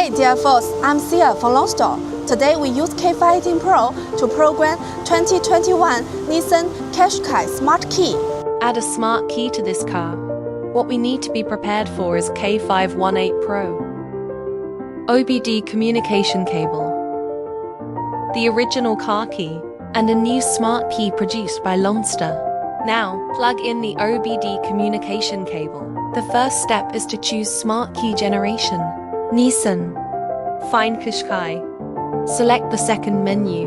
Hey dear folks, I'm Sia from Lonsdor. Today we use K518 Pro to program 2021 NISSAN Qashqai Smart Key. Add a smart key to this car. What we need to be prepared for is K518 Pro. OBD communication cable, the original car key, and a new smart key produced by Lonsdor. Now, plug in the OBD communication cable. The first step is to choose smart key generation. NISSAN. Find Qashqai. Select the second menu.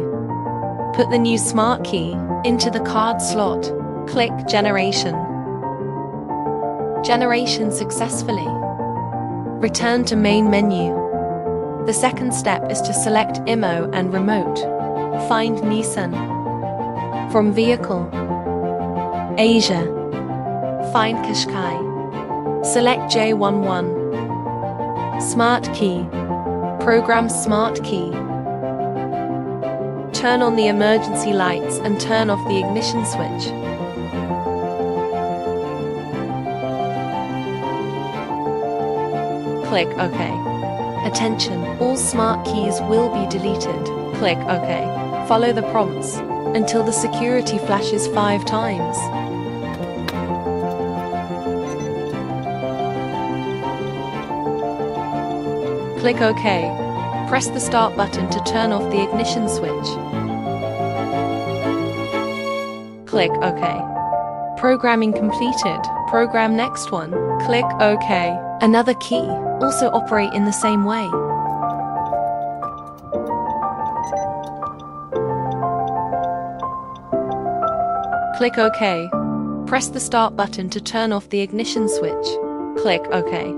Put the new smart key into the card slot. Click Generation. Generation successfully. Return to main menu. The second step is to select IMO and remote. Find NISSAN. From Vehicle. Asia. Find Qashqai. Select J11. Smart Key. Program Smart Key. Turn on the emergency lights and turn off the ignition switch. Click OK. Attention, all smart keys will be deleted. Click OK. Follow the prompts until the security flashes 5 times. Click OK. Press the start button to turn off the ignition switch. Click OK. Programming completed. Program next one. Click OK. Another key also operate in the same way. Click OK. Press the start button to turn off the ignition switch. Click OK.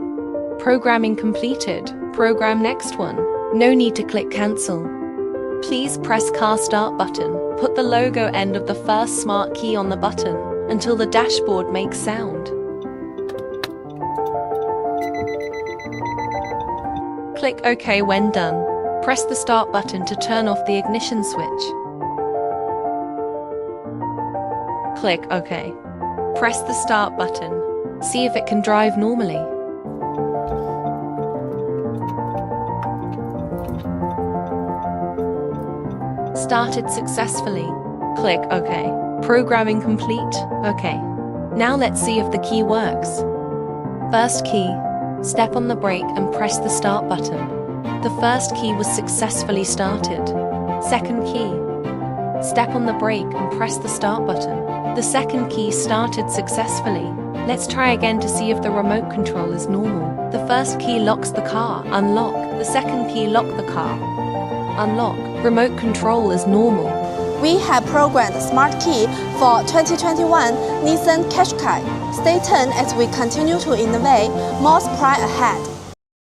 Programming completed. Program next one. No need to click cancel. Please press car start button. Put the logo end of the first smart key on the button until the dashboard makes sound. Click OK when done. Press the start button to turn off the ignition switch. Click OK. Press the start button. See if it can drive normally. Started successfully. Click OK. Programming complete. OK. Now let's see if the key works. First key. Step on the brake and press the start button. The first key was successfully started. Second key. Step on the brake and press the start button. The second key started successfully. Let's try again to see if the remote control is normal. The first key locks the car. Unlock. The second key lock the car. Unlock. Remote control is normal. We have programmed Smart Key for 2021 NISSAN Qashqai. Stay tuned as we continue to innovate more surprise ahead.